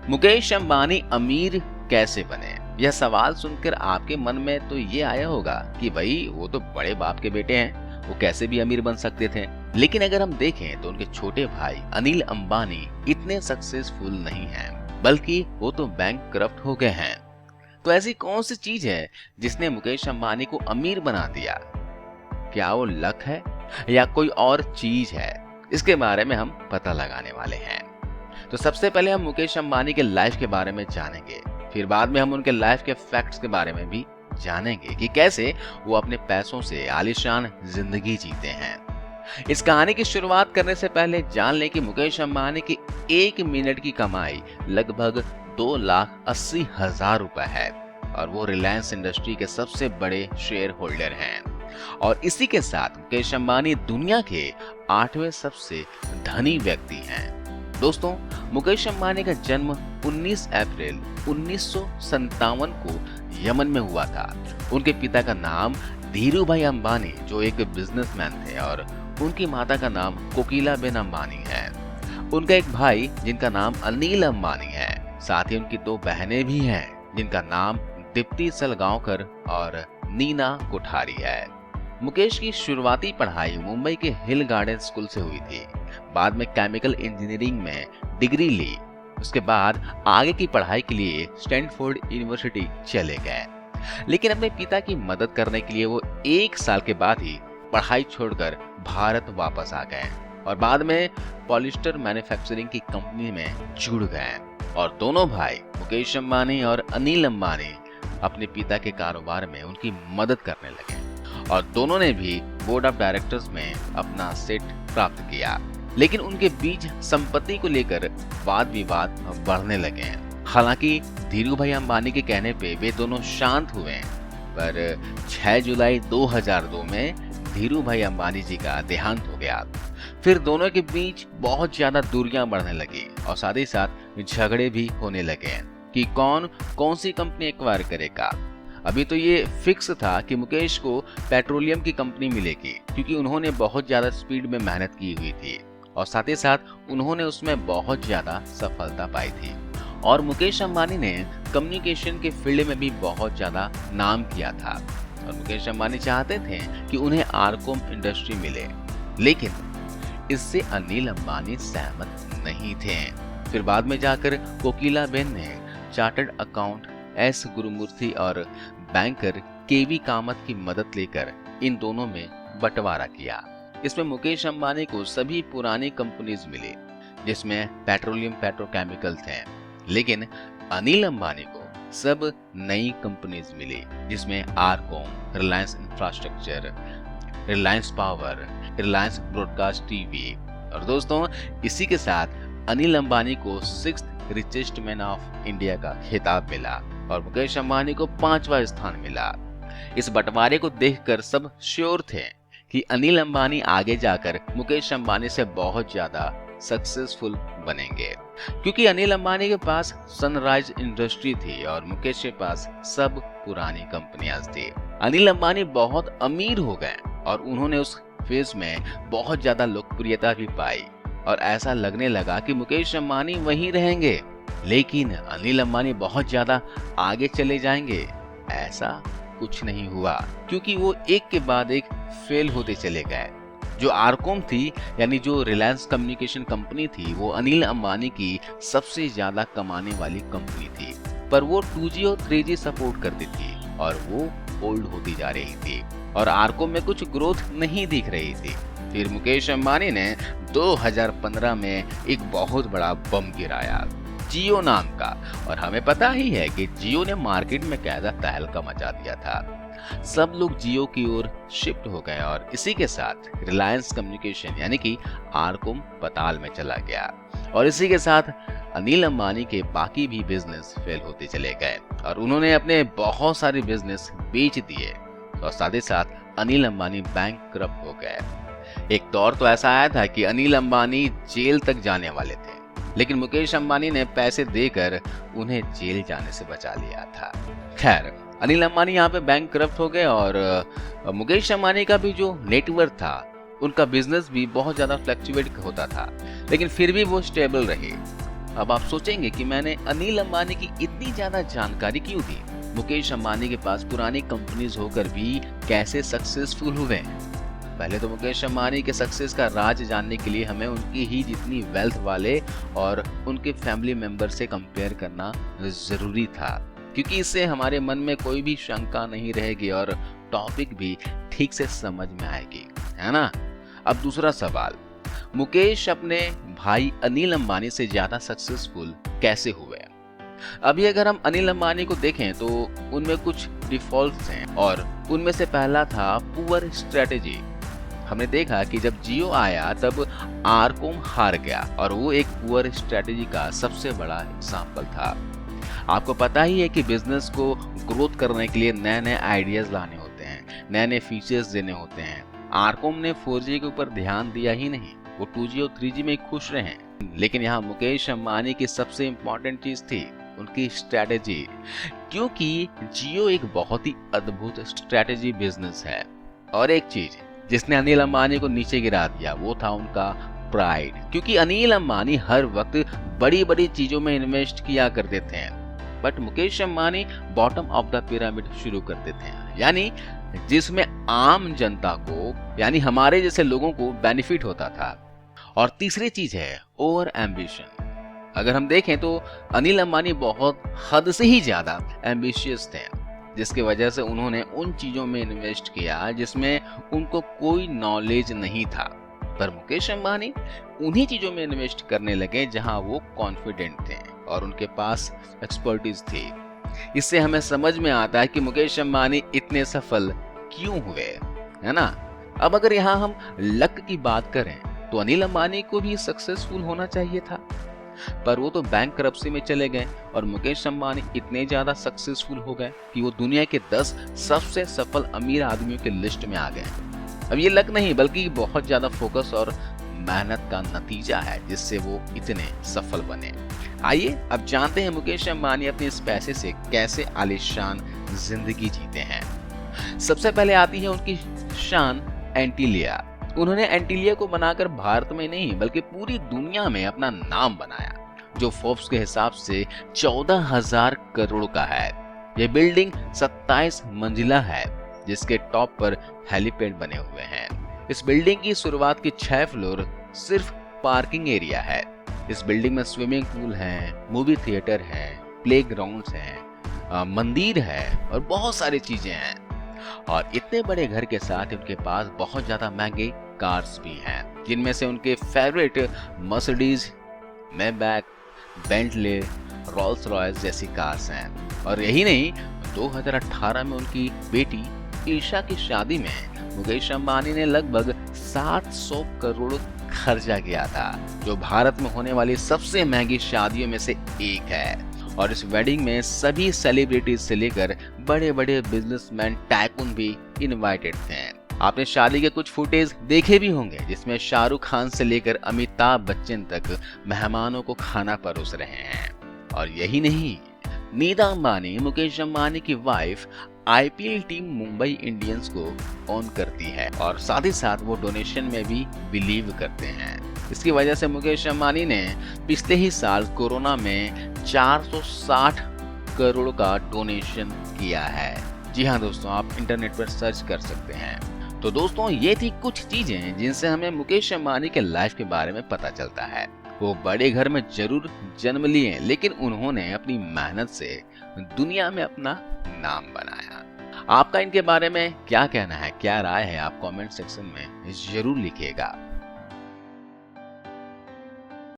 मुकेश अंबानी अमीर कैसे बने? यह सवाल सुनकर आपके मन में तो ये आया होगा कि भाई वो तो बड़े बाप के बेटे हैं, वो कैसे भी अमीर बन सकते थे। लेकिन अगर हम देखें तो उनके छोटे भाई अनिल अंबानी इतने सक्सेसफुल नहीं हैं, बल्कि वो तो बैंकक्रप्ट हो गए हैं। तो ऐसी कौन सी चीज है जिसने मुकेश अंबानी को अमीर बना दिया? क्या वो लक है या कोई और चीज है? इसके बारे में हम पता लगाने वाले हैं। तो सबसे पहले हम मुकेश अंबानी के लाइफ के बारे में जानेंगे, फिर बाद में हम उनके लाइफ के फैक्ट्स के बारे में भी जानेंगे कि कैसे वो अपने पैसों से आलीशान जिंदगी जीते हैं। इस कहानी की शुरुआत करने से पहले जान लें कि मुकेश अंबानी की 1 मिनट की कमाई लगभग 2,80,000 रुपए है और वो रिलायंस इंडस्ट्री के सबसे बड़े शेयर होल्डर हैं। और इसी के साथ मुकेश अंबानी दुनिया के 8वें सबसे धनी व्यक्ति हैं। दोस्तों, मुकेश अंबानी का जन्म 19 अप्रैल 1957 को यमन में हुआ था। उनके पिता का नाम धीरूभाई अंबानी जो एक बिजनेसमैन थे और उनकी माता का नाम कोकिलाबेन अंबानी है। उनका एक भाई जिनका नाम अनिल अंबानी है। साथ ही उनकी 2 बहनें भी हैं जिनका नाम दीप्ति सलगांवकर और नीना कोठारी है। मुकेश की शुरुआती पढ़ाई मुंबई के हिल गार्डन स्कूल से हुई थी। बाद में केमिकल इंजीनियरिंग में डिग्री ली। उसके बाद आगे की पढ़ाई के लिए स्टैनफोर्ड यूनिवर्सिटी चले गए। लेकिन अपने पिता की मदद करने के लिए वो 1 साल के बाद ही पढ़ाई छोड़कर भारत वापस आ गए और बाद में पॉलिस्टर मैन्युफैक्चरिंग की कंपनी में जुड़ गए। और दोनों भाई मुकेश अंबानी और अनिल अंबानी अपने पिता के कारोबार में उनकी मदद करने लगे और दोनों ने भी बोर्ड ऑफ डायरेक्टर्स में अपना सीट प्राप्त किया। लेकिन उनके बीच संपत्ति को लेकर वाद विवाद बढ़ने लगे हैं। हालांकि धीरूभाई अंबानी के कहने पे वे दोनों शांत हुए, पर 6 जुलाई 2002 में धीरूभाई अंबानी जी का देहांत हो गया। फिर दोनों के बीच बहुत ज्यादा दूरियां बढ़ने लगी और साथ ही साथ झगड़े भी होने लगे कि कौन सी कंपनी एक्वायर करेगा। अभी तो ये फिक्स था कि मुकेश को पेट्रोलियम की कंपनी मिलेगी क्योंकि उन्होंने बहुत ज्यादा स्पीड में मेहनत की हुई थी और साथ ही साथ उन्होंने उसमें बहुत ज्यादा सफलता पाई थी। और मुकेश अंबानी ने कम्युनिकेशन के फील्ड में भी बहुत ज्यादा नाम किया था और मुकेश अंबानी चाहते थे कि उन्हें आरकॉम इंडस्ट्री मिले, लेकिन इससे अनिल अंबानी सहमत नहीं थे। फिर बाद में जाकर कोकिलाबेन ने चार्टर्ड अकाउंट एस गुरुमूर्ति और बैंकर केवी कामत की मदद लेकर इन दोनों में बंटवारा किया। इसमें मुकेश अंबानी को सभी पुरानी कंपनीज मिली जिसमें पेट्रोलियम पेट्रोकेमिकल थे, लेकिन अनिल अंबानी को सब नई कंपनीज मिली जिसमें RCom, Reliance infrastructure, Reliance power, Reliance broadcast TV. और दोस्तों, इसी के साथ अनिल अंबानी को 6th richest man of India का खिताब मिला और मुकेश अंबानी को 5वां स्थान मिला। इस बंटवारे को देखकर सब श्योर थे कि अनिल अंबानी आगे जाकर मुकेश अंबानी से बहुत ज्यादा सक्सेसफुल बनेंगे, क्योंकि अनिल अंबानी के पास सनराइज इंडस्ट्री थी और मुकेश के पास सब पुरानी कंपनियां थी। अनिल अंबानी बहुत अमीर हो गए और उन्होंने उस फेज में बहुत ज्यादा लोकप्रियता भी पाई और ऐसा लगने लगा कि मुकेश अंबानी वहीं रहेंगे, लेकिन अनिल अंबानी बहुत ज्यादा आगे चले जाएंगे। ऐसा कुछ नहीं हुआ क्योंकि वो एक के बाद एक फेल होते चले गए। जो आरकॉम थी, यानी जो रिलायंस कम्युनिकेशन कंपनी थी, वो अनिल अंबानी की सबसे ज्यादा कमाने वाली कंपनी थी, पर वो 2G और 3G सपोर्ट करती थी और वो ओल्ड होती जा रही थी और आरकॉम में कुछ ग्रोथ नहीं दिख रही थी। फिर मुकेश अंबानी ने 2015 में एक बहुत बड़ा बम गिराया, जियो नाम का। और हमें पता ही है कि जियो ने मार्केट में कैसा तहलका मचा दिया था। सब लोग जियो की ओर शिफ्ट हो गए और इसी के साथ रिलायंस कम्युनिकेशन यानी कि आरकॉम पाताल में चला गया और इसी के साथ अनिल अंबानी के बाकी भी बिजनेस फेल होते चले गए और उन्होंने अपने बहुत सारे बिजनेस बेच दिए और साथ ही साथ अनिल अंबानी बैंकक्रप्ट हो गए। एक दौर तो ऐसा आया था कि अनिल अंबानी जेल तक जाने वाले थे, लेकिन मुकेश अंबानी ने पैसे देकर उन्हें जेल जाने से बचा लिया था। खैर, अनिल अंबानी यहाँ पे बैंकक्रप्ट हो गए और मुकेश अंबानी का भी जो नेटवर्क था, उनका बिजनेस भी बहुत ज्यादा फ्लक्चुएट होता था, लेकिन फिर भी वो स्टेबल रहे। अब आप सोचेंगे कि मैंने अनिल अंबानी की इतनी ज्यादा जानकारी क्यों दी। मुकेश अंबानी के पास पुरानी कंपनीज होकर भी कैसे सक्सेसफुल हुए। पहले तो मुकेश अंबानी के सक्सेस का राज जानने के लिए हमें उनकी ही जितनी वेल्थ वाले और उनके फैमिली मेंबर से कंपेयर करना जरूरी था, क्योंकि इससे हमारे मन में कोई भी शंका नहीं रहेगी और टॉपिक भी ठीक से समझ में आएगी, है ना। अब दूसरा सवाल, मुकेश अपने भाई अनिल अंबानी से ज्यादा सक्सेसफुल कैसे हुए। अभी अगर हम अनिल अंबानी को देखें तो उनमें कुछ डिफॉल्ट्स हैं और उनमें से पहला था पुअर स्ट्रेटेजी। हमने देखा कि जब जियो आया तब आरकॉम हार गया और वो एक पुअर स्ट्रेटेजी का सबसे बड़ा एग्जाम्पल था। आपको पता ही है कि बिजनेस को ग्रोथ करने के लिए नए नए आइडियाज लाने होते हैं, नए नए फीचर्स देने होते हैं। आरकॉम ने 4G के ऊपर ध्यान दिया ही नहीं, वो 2G और 3G में खुश रहे। लेकिन यहाँ मुकेश अंबानी की सबसे इम्पोर्टेंट चीज थी उनकी स्ट्रेटेजी, क्योंकि जियो एक बहुत ही अद्भुत स्ट्रेटेजी बिजनेस है। और एक चीज जिसने अनिल अंबानी को नीचे गिरा दिया वो था उनका प्राइड, क्योंकि अनिल अंबानी हर वक्त बड़ी बड़ी चीजों में इन्वेस्ट किया करते थे, but Mukesh Ambani bottom of the pyramid शुरू करते थे, यानी जिसमें आम जनता को यानी हमारे जैसे लोगों को बेनिफिट होता था। और तीसरी चीज है ओवर एम्बिशन। अगर हम देखें तो अनिल अंबानी बहुत हद से ही ज्यादा एम्बिशियस थे, जिसकी वजह से उन्होंने उन चीजों में इन्वेस्ट किया जिसमें उनको कोई नॉलेज नहीं था। पर मुकेश अंबानी उन्हीं चीजों में इन्वेस्ट करने लगे जहां वो कॉन्फिडेंट थे और उनके पास एक्सपर्टीज थी। इससे हमें समझ में आता है कि मुकेश अंबानी इतने सफल क्यों हुए, है ना। अब अगर यहाँ हम लक की बात करें तो अनिल अंबानी को भी सक्सेसफुल होना चाहिए था, पर वो तो बैंक करप्सी में चले गए और मुकेश अंबानी इतने ज्यादा सक्सेसफुल हो गए कि वो दुनिया के 10 सबसे सफल अमीर आदमियों के लिस्ट में आ गए। अब ये लक नहीं बल्कि बहुत ज्यादा फोकस और मेहनत का नतीजा है जिससे वो इतने सफल बने। आइए अब जानते हैं मुकेश अंबानी अपने इस पैसे से कैसे आलीशान जिंदगी जीते हैं। सबसे पहले आती है उनकी शान एंटीलिया। उन्होंने एंटीलिया को बनाकर भारत में नहीं बल्कि पूरी दुनिया में अपना नाम बनाया, जो फोर्ब्स के हिसाब से 14,000 करोड़ का है। ये बिल्डिंग 27 मंजिला है जिसके टॉप पर हेलीपैड बने हुए हैं। इस बिल्डिंग की शुरुआत की 6 फ्लोर सिर्फ पार्किंग एरिया है। इस बिल्डिंग में स्विमिंग पूल है, मूवी थिएटर है, प्ले ग्राउंड है, मंदिर है और बहुत सारी चीजें हैं। और इतने बड़े घर के साथ उनके पास बहुत ज्यादा महंगे कार्स भी हैं, जिनमें से उनके favourite Mercedes, Maybach, Bentley, Rolls Royce जैसी कार्स हैं। और यही नहीं, 2018 में उनकी बेटी ईशा की शादी में मुकेश अंबानी ने लगभग 700 करोड़ खर्चा किया था, जो भारत में होने वाली सबसे महंगी शादियों में से एक है। और इस वेडिंग में सभी सेलिब्रिटीज से लेकर बड़े बड़े बिजनेसमैन, टाइकून भी इनवाइटेड थे। आपने शादी के कुछ फुटेज देखे भी होंगे जिसमें शाहरुख खान से लेकर अमिताभ बच्चन तक मेहमानों को खाना परोस रहे हैं। और यही नहीं, नीता अंबानी, मुकेश अंबानी की wife, IPL team Mumbai Indians को ओन करती है और साथ ही साथ वो डोनेशन में भी बिलीव करते हैं। इसकी वजह से मुकेश अंबानी ने पिछले ही साल कोरोना में 460 करोड़ का डोनेशन किया है। जी हाँ दोस्तों, आप इंटरनेट पर सर्च कर सकते हैं। तो दोस्तों, ये थी कुछ चीजें जिनसे हमें मुकेश अंबानी के लाइफ के बारे में पता चलता है। वो बड़े घर में जरूर जन्म लिए, लेकिन उन्होंने अपनी मेहनत से दुनिया में अपना नाम बनाया। आपका इनके बारे में क्या कहना है, क्या राय है, आप कमेंट सेक्शन में जरूर लिखिएगा।